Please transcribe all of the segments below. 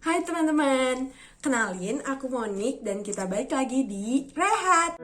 Hai teman-teman, kenalin aku Monik dan kita balik lagi di Rehat.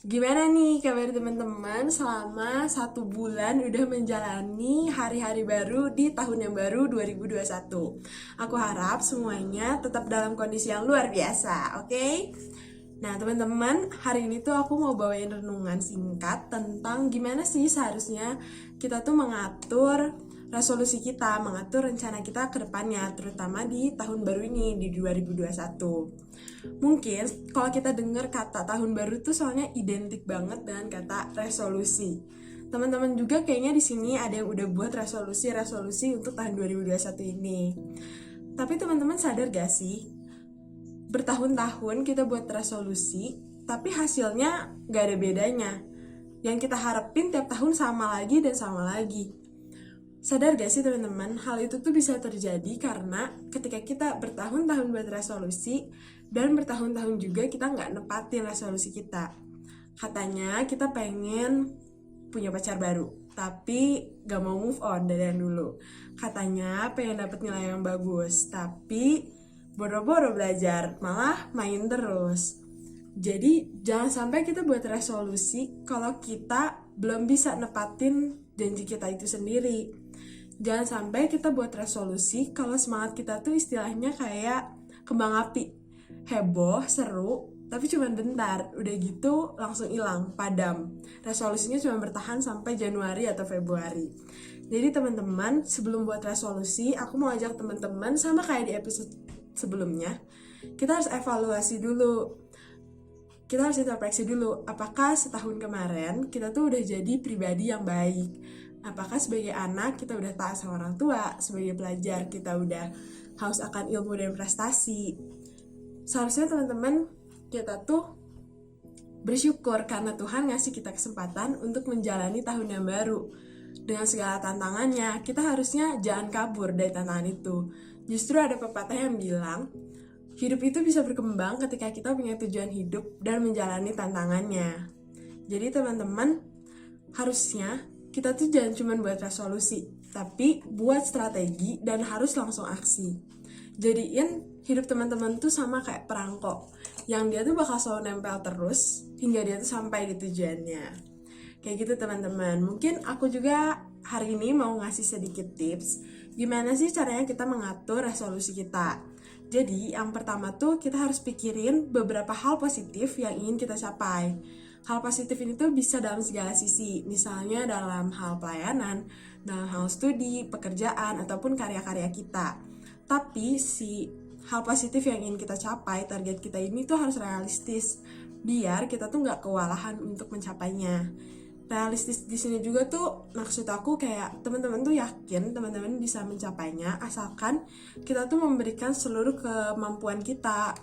Gimana nih kabar teman-teman selama 1 bulan udah menjalani hari-hari baru di tahun yang baru 2021. Aku harap semuanya tetap dalam kondisi yang luar biasa, oke? Nah teman-teman, hari ini tuh aku mau bawain renungan singkat tentang gimana sih seharusnya kita tuh mengatur resolusi kita, mengatur rencana kita ke depannya, terutama di tahun baru ini, di 2021. Mungkin kalau kita dengar kata tahun baru tuh soalnya identik banget dengan kata resolusi. Teman-teman juga kayaknya di sini ada yang udah buat resolusi untuk tahun 2021 ini. Tapi teman-teman sadar gak sih? Bertahun-tahun kita buat resolusi, tapi hasilnya gak ada bedanya. Yang kita harapin tiap tahun sama lagi dan sama lagi. Sadar gak sih teman-teman, hal itu tuh bisa terjadi karena ketika kita bertahun-tahun buat resolusi dan bertahun-tahun juga kita nggak nepatin resolusi kita. Katanya kita pengen punya pacar baru, tapi gak mau move on dari yang dulu. Katanya pengen dapet nilai yang bagus, tapi boro-boro belajar, malah main terus. Jadi jangan sampai kita buat resolusi kalau kita belum bisa nepatin janji kita itu sendiri. Jangan sampai kita buat resolusi kalau semangat kita tuh istilahnya kayak kembang api. Heboh, seru, tapi cuma bentar. Udah gitu langsung hilang, padam. Resolusinya cuma bertahan sampai Januari atau Februari. Jadi teman-teman, sebelum buat resolusi, aku mau ajak teman-teman sama kayak di episode sebelumnya, kita harus evaluasi dulu. Kita harus introspeksi dulu, apakah setahun kemarin kita tuh udah jadi pribadi yang baik. Apakah sebagai anak kita udah taat sama orang tua, sebagai pelajar kita udah haus akan ilmu dan prestasi. Seharusnya teman-teman kita tuh bersyukur karena Tuhan ngasih kita kesempatan untuk menjalani tahun yang baru. Dengan segala tantangannya, kita harusnya jangan kabur dari tantangan itu. Justru ada pepatah yang bilang, hidup itu bisa berkembang ketika kita punya tujuan hidup dan menjalani tantangannya. Jadi teman-teman, harusnya kita tuh jangan cuma buat resolusi, tapi buat strategi dan harus langsung aksi. Jadiin hidup teman-teman tuh sama kayak perangko, yang dia tuh bakal selalu nempel terus hingga dia tuh sampai di tujuannya. Kayak gitu teman-teman. Mungkin aku juga hari ini mau ngasih sedikit tips gimana sih caranya kita mengatur resolusi kita. Jadi yang pertama tuh kita harus pikirin beberapa hal positif yang ingin kita capai. Hal positif ini tuh bisa dalam segala sisi, misalnya dalam hal pelayanan, dalam hal studi, pekerjaan, ataupun karya-karya kita. Tapi si hal positif yang ingin kita capai, target kita ini tuh harus realistis, biar kita tuh nggak kewalahan untuk mencapainya. Realistis di sini juga tuh maksud aku kayak teman-teman tuh yakin teman-teman bisa mencapainya asalkan kita tuh memberikan seluruh kemampuan kita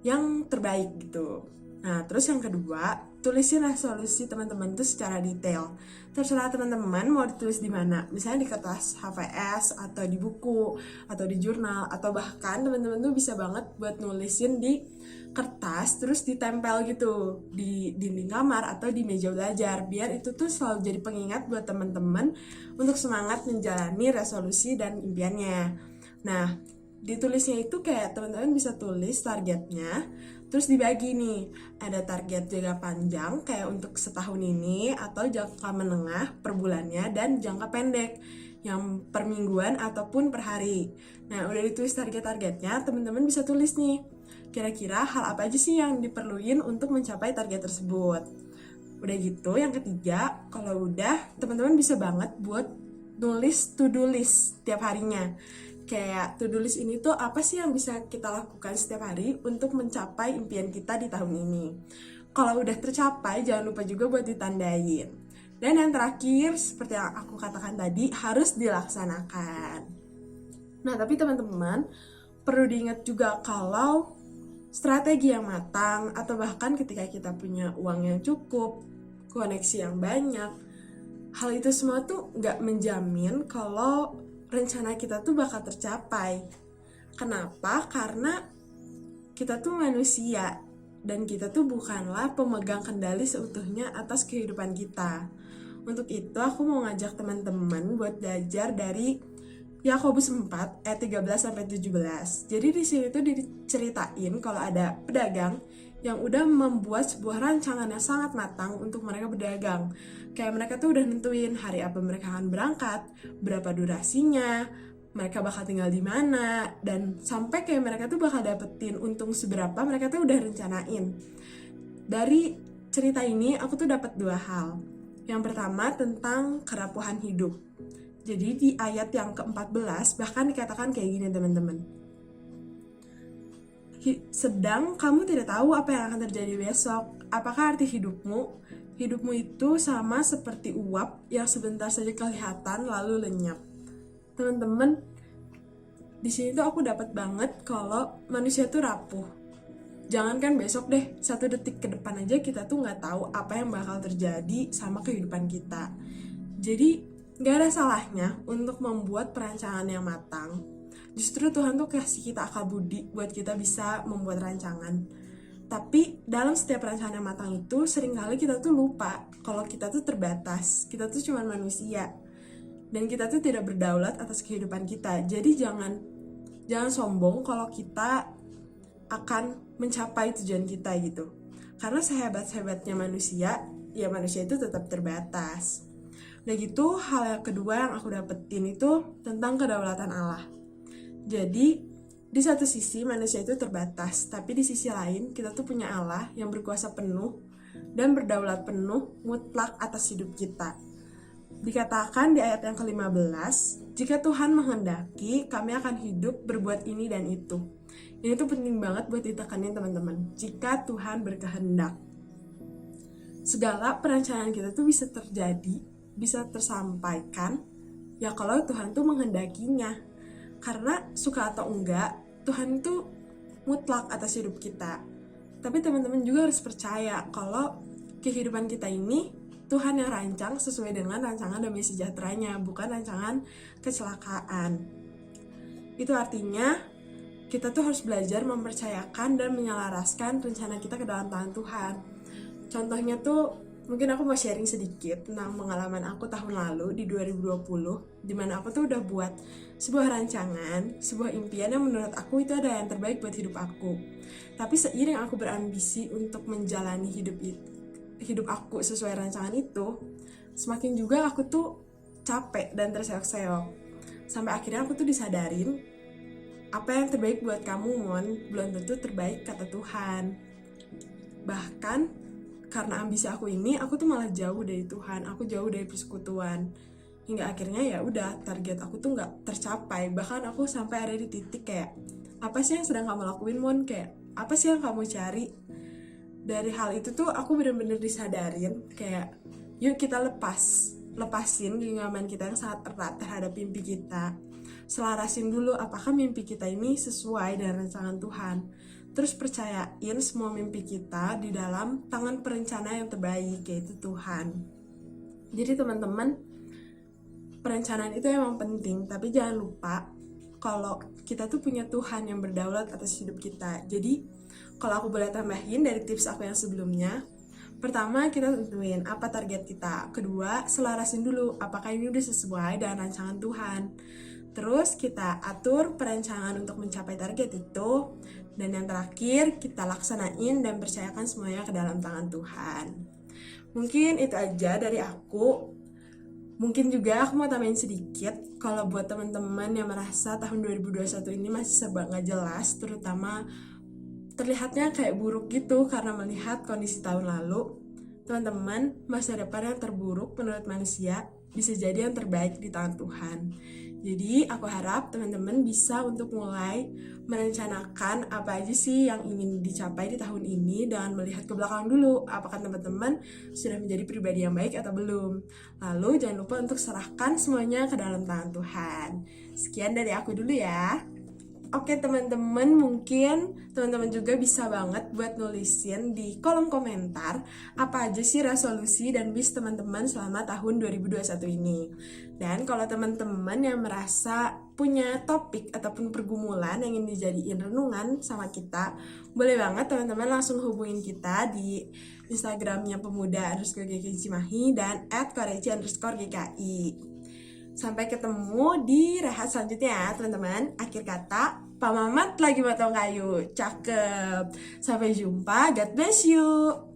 yang terbaik gitu. Nah, terus yang kedua, tulisin resolusi teman-teman itu secara detail. Terserah teman-teman mau ditulis di mana, misalnya di kertas HVS atau di buku atau di jurnal, atau bahkan teman-teman tuh bisa banget buat nulisin di kertas terus ditempel gitu di dinding kamar atau di meja belajar, biar itu tuh selalu jadi pengingat buat teman-teman untuk semangat menjalani resolusi dan impiannya. Nah, ditulisnya itu kayak teman-teman bisa tulis targetnya, terus dibagi nih, ada target jangka panjang kayak untuk setahun ini, atau jangka menengah per bulannya, dan jangka pendek yang per mingguan ataupun per hari. Nah, udah ditulis target-targetnya, teman-teman bisa tulis nih, kira-kira hal apa aja sih yang diperluin untuk mencapai target tersebut. Udah gitu, yang ketiga, kalau udah, teman-teman bisa banget buat nulis to-do list tiap harinya. Kayak to-do list ini tuh apa sih yang bisa kita lakukan setiap hari untuk mencapai impian kita di tahun ini. Kalau udah tercapai, jangan lupa juga buat ditandain. Dan yang terakhir, seperti yang aku katakan tadi, harus dilaksanakan. Nah, tapi teman-teman, perlu diingat juga kalau strategi yang matang, atau bahkan ketika kita punya uang yang cukup, koneksi yang banyak, hal itu semua tuh nggak menjamin kalau rencana kita tuh bakal tercapai. Kenapa? Karena kita tuh manusia dan kita tuh bukanlah pemegang kendali seutuhnya atas kehidupan kita. Untuk itu aku mau ngajak teman-teman buat belajar dari Yakobus 4 ayat 13 sampai 17. Jadi di sini tuh diceritain kalau ada pedagang yang udah membuat sebuah rancangan yang sangat matang untuk mereka berdagang. Kayak mereka tuh udah nentuin hari apa mereka akan berangkat, berapa durasinya, mereka bakal tinggal di mana, dan sampai kayak mereka tuh bakal dapetin untung seberapa mereka tuh udah rencanain. Dari cerita ini aku tuh dapat dua hal. Yang pertama tentang kerapuhan hidup. Jadi di ayat yang ke-14 bahkan dikatakan kayak gini teman-teman. Sedang kamu tidak tahu apa yang akan terjadi besok. Apakah arti hidupmu? Hidupmu itu sama seperti uap yang sebentar saja kelihatan lalu lenyap. Teman-teman, di sini tuh aku dapat banget kalau manusia tuh rapuh. Jangankan besok deh, 1 detik ke depan aja kita tuh nggak tahu apa yang bakal terjadi sama kehidupan kita. Jadi nggak ada salahnya untuk membuat perencanaan yang matang. Justru Tuhan tuh kasih kita akal budi buat kita bisa membuat rancangan. Tapi dalam setiap perencanaan yang matang itu seringkali kita tuh lupa kalau kita tuh terbatas, kita tuh cuma manusia. Dan kita tuh tidak berdaulat atas kehidupan kita. Jadi jangan sombong kalau kita akan mencapai tujuan kita gitu. Karena sehebat-hebatnya manusia, ya manusia itu tetap terbatas. Udah gitu, hal yang kedua yang aku dapetin itu tentang kedaulatan Allah. Jadi, di satu sisi manusia itu terbatas, tapi di sisi lain kita tuh punya Allah yang berkuasa penuh dan berdaulat penuh mutlak atas hidup kita. Dikatakan di ayat yang ke-15, jika Tuhan menghendaki, kami akan hidup berbuat ini dan itu. Ini tuh penting banget buat ditekanin teman-teman. Jika Tuhan berkehendak, segala perencanaan kita tuh bisa terjadi, bisa tersampaikan, ya kalau Tuhan tuh menghendakinya. Karena suka atau enggak, Tuhan itu mutlak atas hidup kita. Tapi teman-teman juga harus percaya kalau kehidupan kita ini Tuhan yang rancang sesuai dengan rancangan damai sejahteranya, bukan rancangan kecelakaan. Itu artinya kita tuh harus belajar mempercayakan dan menyelaraskan rencana kita ke dalam tangan Tuhan. Contohnya tuh, mungkin aku mau sharing sedikit tentang pengalaman aku tahun lalu di 2020, dimana aku tuh udah buat sebuah rancangan, sebuah impian yang menurut aku itu ada yang terbaik buat hidup aku. Tapi seiring aku berambisi untuk menjalani hidup aku sesuai rancangan itu, semakin juga aku tuh capek dan terseok-seok. Sampai akhirnya aku tuh disadarin, apa yang terbaik buat kamu, Mon, belum tentu terbaik kata Tuhan. Bahkan karena ambisi aku ini, aku tuh malah jauh dari Tuhan, aku jauh dari persekutuan. Hingga akhirnya ya udah, target aku tuh nggak tercapai. Bahkan aku sampai ada di titik kayak, apa sih yang sedang kamu lakuin, Mon? Kayak apa sih yang kamu cari? Dari hal itu tuh aku bener-bener disadarin kayak, yuk kita lepasin genggaman kita yang sangat erat terhadap mimpi kita. Selarasin dulu apakah mimpi kita ini sesuai dengan rancangan Tuhan. Terus percayain semua mimpi kita di dalam tangan perencana yang terbaik, yaitu Tuhan. Jadi teman-teman, perencanaan itu emang penting, tapi jangan lupa kalau kita tuh punya Tuhan yang berdaulat atas hidup kita. Jadi kalau aku boleh tambahin dari tips aku yang sebelumnya, pertama, kita tentuin apa target kita. Kedua, selarasin dulu apakah ini udah sesuai dengan rancangan Tuhan. Terus kita atur perencanaan untuk mencapai target itu. Dan yang terakhir, kita laksanain dan percayakan semuanya ke dalam tangan Tuhan. Mungkin itu aja dari aku. Mungkin juga aku mau tambahin sedikit, kalau buat teman-teman yang merasa tahun 2021 ini masih serba gak jelas, terutama terlihatnya kayak buruk gitu karena melihat kondisi tahun lalu, teman-teman, masa depan yang terburuk menurut manusia bisa jadi yang terbaik di tangan Tuhan. Jadi aku harap teman-teman bisa untuk mulai merencanakan apa aja sih yang ingin dicapai di tahun ini dengan melihat ke belakang dulu, apakah teman-teman sudah menjadi pribadi yang baik atau belum. Lalu jangan lupa untuk serahkan semuanya ke dalam tangan Tuhan. Sekian dari aku dulu ya. Oke teman-teman, mungkin teman-teman juga bisa banget buat nulisin di kolom komentar apa aja sih resolusi dan wish teman-teman selama tahun 2021 ini. Dan kalau teman-teman yang merasa punya topik ataupun pergumulan yang ingin dijadiin renungan sama kita, boleh banget teman-teman langsung hubungin kita di Instagramnya pemuda_GKI Cimahi dan @koreci_GKI. Sampai ketemu di rehat selanjutnya ya teman-teman. Akhir kata, Pak Mamat lagi potong kayu. Cakep. Sampai jumpa. God bless you.